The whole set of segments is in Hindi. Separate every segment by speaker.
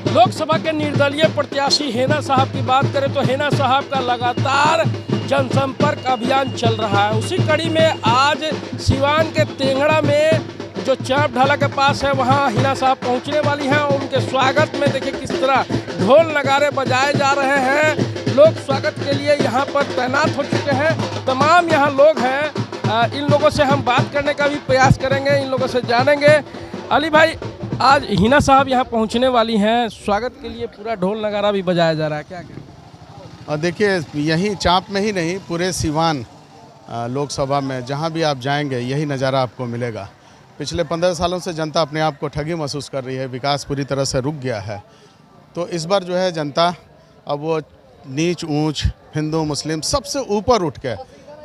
Speaker 1: लोकसभा के निर्दलीय प्रत्याशी हेना साहब की बात करें तो हेना साहब का लगातार जनसंपर्क अभियान चल रहा है। उसी कड़ी में आज सिवान के तेंगड़ा में जो चाप ढाला के पास है वहां हिना साहब पहुंचने वाली हैं और उनके स्वागत में देखिए किस तरह ढोल नगारे बजाए जा रहे हैं। लोग स्वागत के लिए यहां पर तैनात हो चुके हैं। तमाम यहां लोग हैं। इन लोगों से हम बात करने का भी प्रयास करेंगे, इन लोगों से जानेंगे। अली भाई, आज हिना साहब यहाँ पहुँचने वाली हैं, स्वागत के लिए पूरा ढोल नगारा भी बजाया जा रहा है, क्या क्या?
Speaker 2: देखिए, यहीं चाँप में ही नहीं, पूरे सिवान लोकसभा में जहाँ भी आप जाएंगे यही नज़ारा आपको मिलेगा। पिछले 15 सालों से जनता अपने आप को ठगी महसूस कर रही है, विकास पूरी तरह से रुक गया है। तो इस बार जो है जनता अब वो नीच ऊंच, हिंदू मुस्लिम सबसे ऊपर उठ के,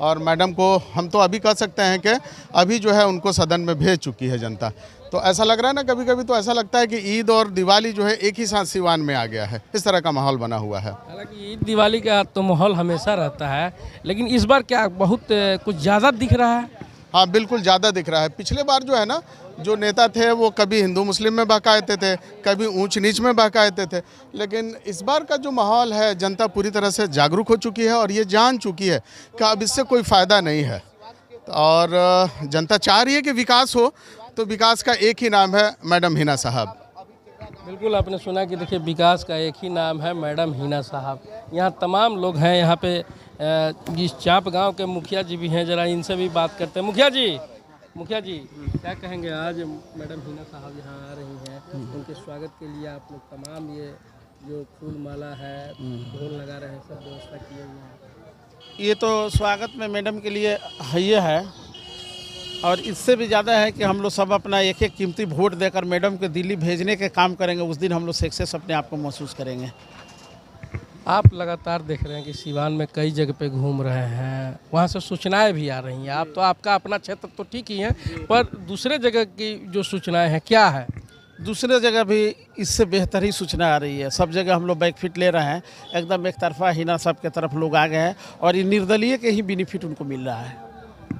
Speaker 2: और मैडम को हम तो अभी कह सकते हैं कि अभी जो है उनको सदन में भेज चुकी है जनता। तो ऐसा लग रहा है ना, कभी कभी तो ऐसा लगता है कि ईद और दिवाली जो है एक ही साथ सिवान में आ गया है। इस तरह का माहौल बना हुआ है।
Speaker 1: हालांकि ईद दिवाली का तो माहौल हमेशा रहता है, लेकिन इस बार क्या बहुत कुछ ज़्यादा दिख रहा है?
Speaker 2: हाँ, बिल्कुल ज़्यादा दिख रहा है। पिछले बार जो है ना, जो नेता थे वो कभी हिंदू मुस्लिम में बहकाते थे, कभी ऊंच नीच में बहकाते थे, लेकिन इस बार का जो माहौल है, जनता पूरी तरह से जागरूक हो चुकी है और ये जान चुकी है कि अब इससे कोई फ़ायदा नहीं है। और जनता चाह रही है कि विकास हो, तो विकास का एक ही नाम है, मैडम हिना साहब।
Speaker 1: बिल्कुल, आपने सुना कि देखिए विकास का एक ही नाम है, मैडम हिना साहब। यहाँ तमाम लोग हैं। यहाँ पे जिस चाप गांव के मुखिया जी भी हैं, जरा इनसे भी बात करते हैं। मुखिया जी क्या कहेंगे? आज मैडम हिना साहब यहाँ आ रही हैं, उनके स्वागत के लिए आप लोग तमाम ये जो फूल माला है, ढोल लगा रहे हैं, सब व्यवस्था किए हुए हैं।
Speaker 3: ये तो स्वागत में मैडम के लिए है, और इससे भी ज़्यादा है कि हम लोग सब अपना एक एक कीमती वोट देकर मैडम को दिल्ली भेजने के काम करेंगे। उस दिन हम लोग सक्सेस अपने आप को महसूस करेंगे।
Speaker 1: आप लगातार देख रहे हैं कि सिवान में कई जगह पे घूम रहे हैं, वहाँ से सूचनाएं भी आ रही हैं। आप तो आपका अपना क्षेत्र तो ठीक ही है, पर दूसरे जगह की जो सूचनाएं हैं क्या है?
Speaker 3: दूसरे जगह भी इससे बेहतर ही सूचना आ रही है। सब जगह हम लोग बैकफिट ले रहे हैं, एकदम एक तरफा हिना साहब के तरफ लोग आ गए हैं और ये निर्दलीय के ही बेनिफिट उनको मिल रहा है।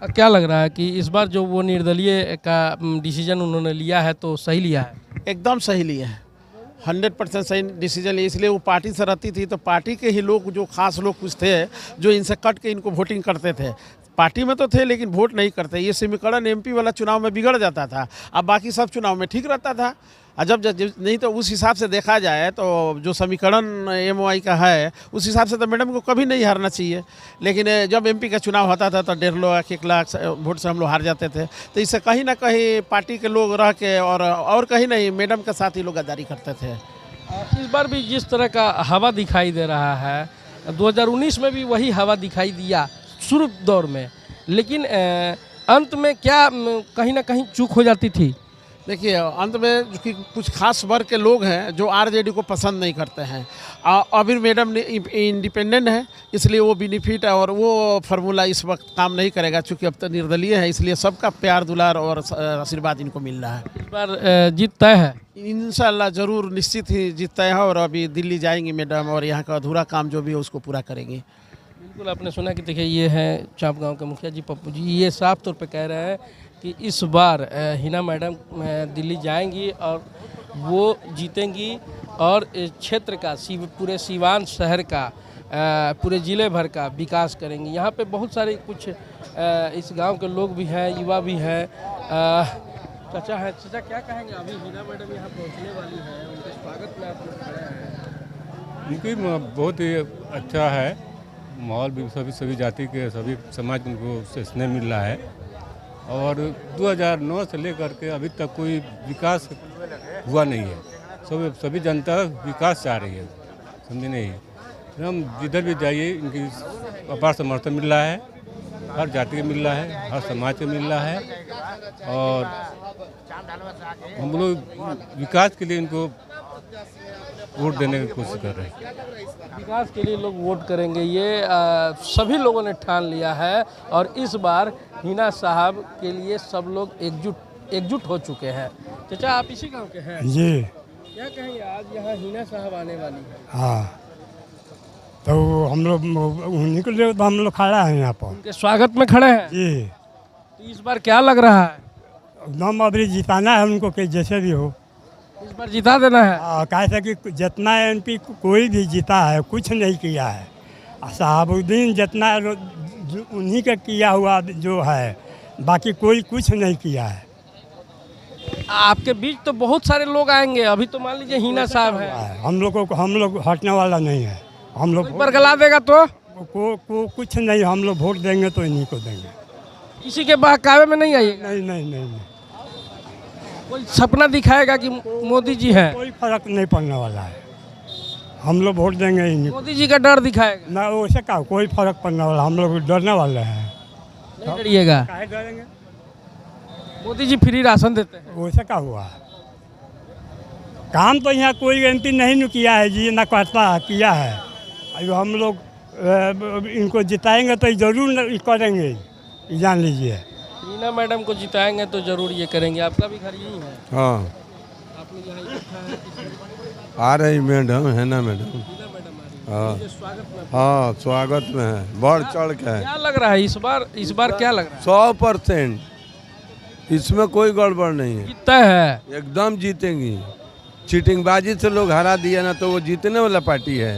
Speaker 1: क्या लग रहा है कि इस बार जो वो निर्दलीय का डिसीजन उन्होंने लिया है तो सही लिया है?
Speaker 3: एकदम सही लिया है, 100% सही डिसीजन लिया। इसलिए वो पार्टी से रहती थी तो पार्टी के ही लोग, जो खास लोग कुछ थे जो इनसे कट के इनको वोटिंग करते थे, पार्टी में तो थे लेकिन वोट नहीं करते। ये समीकरण एमपी वाला चुनाव में बिगड़ जाता था, अब बाकी सब चुनाव में ठीक रहता था। जब नहीं तो उस हिसाब से देखा जाए तो जो समीकरण एमओआई का है उस हिसाब से तो मैडम को कभी नहीं हारना चाहिए। लेकिन जब एमपी का चुनाव होता था तो 1.5 लाख 1 लाख वोट से हम लोग हार जाते थे। तो इससे कहीं ना कहीं पार्टी के लोग रह के और कहीं नहीं, मैडम के साथ ही लोग गद्दारी करते थे।
Speaker 1: इस बार भी जिस तरह का हवा दिखाई दे रहा है, 2019 में भी वही हवा दिखाई दिया शुरू दौर में, लेकिन अंत में क्या कहीं ना कहीं चूक हो जाती थी?
Speaker 3: देखिए, अंत में कुछ खास वर्ग के लोग हैं जो आरजेडी को पसंद नहीं करते हैं। अभी मैडम इंडिपेंडेंट है, इसलिए वो बेनिफिट और वो फार्मूला इस वक्त काम नहीं करेगा, चूँकि अब तो निर्दलीय है। इसलिए सबका प्यार दुलार और आशीर्वाद इनको मिल रहा है।
Speaker 1: इस बार जीत तय है?
Speaker 3: इंशाल्लाह ज़रूर, निश्चित ही जीत तय है। और अभी दिल्ली जाएंगी मैडम और यहाँ का अधूरा काम जो भी है उसको पूरा करेंगी।
Speaker 1: बिल्कुल, आपने सुना कि देखिए ये हैं चाप गांव के मुखिया जी पप्पू जी, ये साफ तौर पे कह रहे हैं कि इस बार हिना मैडम दिल्ली जाएंगी और वो जीतेंगी और इस क्षेत्र का, पूरे सिवान शहर का, पूरे ज़िले भर का विकास करेंगी। यहाँ पे बहुत सारे कुछ इस गांव के लोग भी हैं, युवा भी हैं। चाचा है, चाचा क्या कहेंगे? अभी हिना मैडम यहाँ पहुँचने वाली हैं, उनके स्वागत में आप लोग खड़े हैं।
Speaker 4: उनकी बहुत ही अच्छा है माहौल, भी सभी जाति के, सभी समाज को उनको स्नेह मिल रहा है। और 2009 से लेकर के अभी तक कोई विकास हुआ नहीं है। सभी जनता विकास चाह रही है, समझे नहीं? हम जिधर भी जाइए इनकी अपार समर्थन मिल रहा है, हर जाति को मिल रहा है, हर समाज को मिल रहा है। और हम लोग विकास के लिए इनको वोट देने की कोशिश कर रहे हैं।
Speaker 1: विकास के लिए लोग वोट करेंगे, ये सभी लोगों ने ठान लिया है। और इस बार हिना साहब के लिए सब लोग एकजुट हो चुके हैं। चाचा, आप इसी गांव के हैं?
Speaker 5: जी।
Speaker 1: क्या कहेंगे? आज यहाँ हिना साहब आने वाली है।
Speaker 5: हाँ, तो हम लोग उन्हीं के लिए तो हम लोग खड़ा हैं यहाँ पर,
Speaker 1: उनके स्वागत में खड़े हैं
Speaker 5: जी।
Speaker 1: तो इस बार क्या लग रहा है?
Speaker 5: नाम अभी जिताना है उनको कि जैसे भी हो।
Speaker 1: इस बार जिता देना है।
Speaker 5: कैसे कि जितना MP कोई भी जीता है कुछ नहीं किया है। शहाबुद्दीन जितना उन्हीं का किया हुआ जो है, बाकी कोई कुछ नहीं किया है।
Speaker 1: आपके बीच तो बहुत सारे लोग आएंगे, अभी तो मान लीजिए हिना साहब है,
Speaker 5: हम लोग हटने वाला नहीं है। हम लोग
Speaker 1: बरगला देगा तो
Speaker 5: कुछ नहीं, हम लोग वोट देंगे तो इन्हीं को देंगे।
Speaker 1: किसी के बहकावे में नहीं आइएगा।
Speaker 5: नहीं नहीं नहीं नहीं,
Speaker 1: कोई सपना दिखाएगा कि मोदी जी है,
Speaker 5: कोई फर्क नहीं पड़ने वाला है। हम लोग वोट देंगे इन्हीं को।
Speaker 1: मोदी जी का डर दिखाएगा।
Speaker 5: ना वैसे का कोई फर्क पड़ने वाला, हम लोग डरने वाले हैं।
Speaker 1: नहीं डरिएगा,
Speaker 5: काहे डरेंगे?
Speaker 1: मोदी जी फ्री राशन देते हैं।
Speaker 5: वैसे का हुआ काम तो यहाँ कोई MP नहीं न किया है जी, ना करता किया है। अब हम लोग इनको जिताएंगे तो जरूर करेंगे, जान लीजिए।
Speaker 1: हीना मैडम को जिताएंगे तो जरूर ये करेंगे। आपका भी घर यही है?
Speaker 6: हाँ
Speaker 1: आप लोग यहाँ इकट्ठा हैं, किसी
Speaker 6: आ रही मैडम है ना मैडम।
Speaker 1: हीना मैडम आ रही है।
Speaker 6: हाँ
Speaker 1: ये स्वागत में
Speaker 6: हाँ स्वागत में है, बढ़ चढ़ के है।
Speaker 1: क्या लग रहा है इस बार क्या लग रहा है?
Speaker 6: 100% इसमें कोई गड़बड़ नहीं है,
Speaker 1: जीतता है।
Speaker 6: एकदम जीतेंगी। चीटिंगबाजी से लोग हरा दिया ना तो वो जीतने वाला पार्टी है।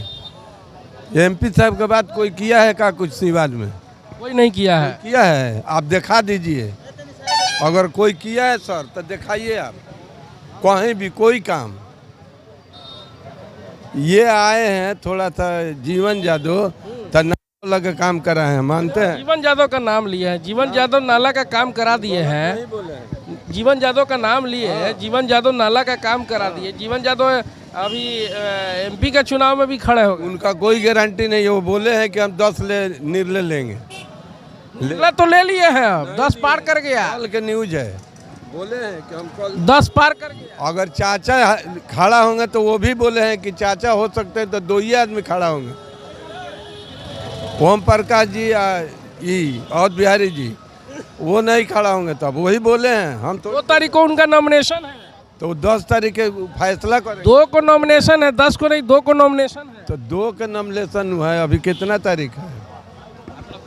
Speaker 6: MP साहब के बाद कोई किया है क्या कुछ सीवान में?
Speaker 1: कोई नहीं किया है।
Speaker 6: किया है, आप दिखा दीजिए। अगर कोई किया है सर तो दिखाइए आप, कहीं भी कोई काम। ये आए हैं थोड़ा सा जीवन यादव तो नाला लगा काम करा है, मानते हैं?
Speaker 1: जीवन यादव का नाम लिए हैं, जीवन यादव नाला का काम करा दिए हैं। जीवन यादव का नाम लिए हैं, जीवन यादव नाला का काम करा दिए। जीवन यादव अभी MP का चुनाव में भी खड़े हो गए।
Speaker 6: उनका कोई गारंटी नहीं है। वो बोले हैं कि हम 10 निर्णय लेंगे,
Speaker 1: तो ले लिए हैं, अब 10 पार कर गया।
Speaker 6: कल के न्यूज है, बोले हैं कि हम कल
Speaker 1: 10 पार कर गया।
Speaker 6: अगर चाचा खड़ा होंगे तो वो भी बोले हैं कि चाचा हो सकते हैं तो 2 ही आदमी खड़ा होंगे, ओम प्रकाश जी और बिहारी जी। वो नहीं खड़ा होंगे तब वही बोले हैं हम तो
Speaker 1: 2 तारीख को उनका नॉमिनेशन है,
Speaker 6: तो 10 तारीख के फैसला करें।
Speaker 1: 2 को नॉमिनेशन है, 10 को नहीं, 2 को नॉमिनेशन है।
Speaker 6: तो 2 का नॉमिनेशन हुआ है, अभी कितना तारीख है?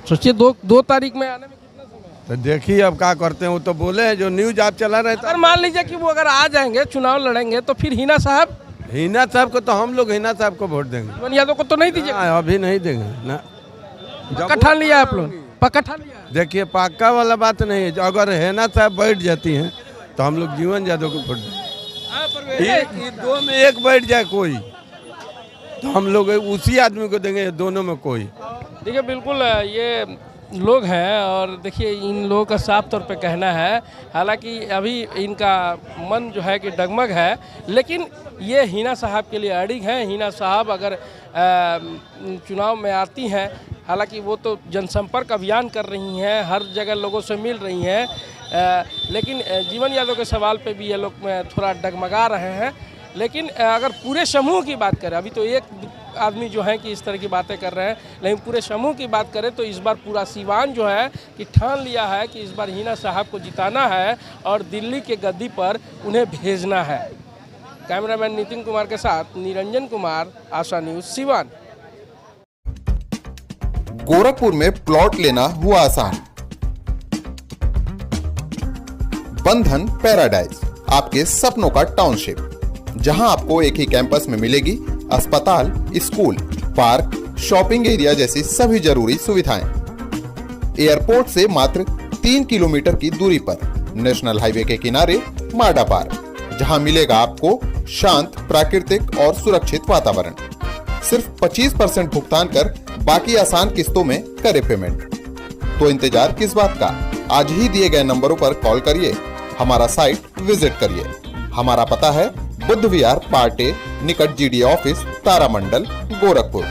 Speaker 1: सोचिए 2 तारीख में आने में कितना समय है?
Speaker 6: तो देखिए अब क्या करते हैं। वो तो बोले हैं जो न्यूज आप चला रहे
Speaker 1: अगर मान लीजिए कि वो अगर आ जाएंगे, चुनाव लड़ेंगे, तो फिर हीना साहब,
Speaker 6: हिना साहब को तो हम लोग हिना साहब को वोट देंगे।
Speaker 1: जीवन यादव को तो नहीं दीजिए।
Speaker 6: हाँ, अभी नहीं देंगे ना।
Speaker 1: पक्का ठान लिया आप लोग? पक्का ठान लिया?
Speaker 6: देखिए पक्का वाला बात नहीं है। अगर हिना साहब बैठ जाती हैं तो हम लोग जीवन यादव को वोट देंगे। एक 2 में एक बैठ जाए कोई तो हम लोग उसी आदमी को देंगे, दोनों में कोई।
Speaker 1: देखिए बिल्कुल ये लोग हैं और देखिए इन लोगों का साफ तौर पे कहना है, हालांकि अभी इनका मन जो है कि डगमग है, लेकिन ये हीना साहब के लिए अड़िग हैं। हीना साहब अगर चुनाव में आती हैं, हालांकि वो तो जनसंपर्क अभियान कर रही हैं, हर जगह लोगों से मिल रही हैं, लेकिन जीवन यादव के सवाल पे भी ये लोग थोड़ा डगमगा रहे हैं। लेकिन अगर पूरे समूह की बात करें, अभी तो एक आदमी जो है कि इस तरह की बातें कर रहे हैं, लेकिन पूरे समूह की बात करें तो इस बार पूरा सीवान जो है कि ठान लिया है कि इस बार हीना साहब को जिताना है और दिल्ली के गद्दी पर उन्हें भेजना है। कैमरामैन नितिन कुमार के साथ निरंजन कुमार, आशा न्यूज़, सीवान।
Speaker 7: गोरखपुर में प्लॉट लेना हुआ आसान। बंधन पैराडाइज, आपके सपनों का टाउनशिप, जहां आपको एक ही कैंपस में मिलेगी अस्पताल, स्कूल, पार्क, शॉपिंग एरिया जैसी सभी जरूरी सुविधाएं। एयरपोर्ट से मात्र 3 किलोमीटर की दूरी पर नेशनल हाईवे के किनारे माडा पार्क, जहां मिलेगा आपको शांत, प्राकृतिक और सुरक्षित वातावरण। सिर्फ 25% भुगतान कर बाकी आसान किस्तों में करे पेमेंट। तो इंतजार किस बात का? आज ही दिए गए नंबरों पर कॉल करिए, हमारा साइट विजिट करिए। हमारा पता है बुद्ध विहार पार्टे निकट GD ऑफिस, तारामंडल, गोरखपुर।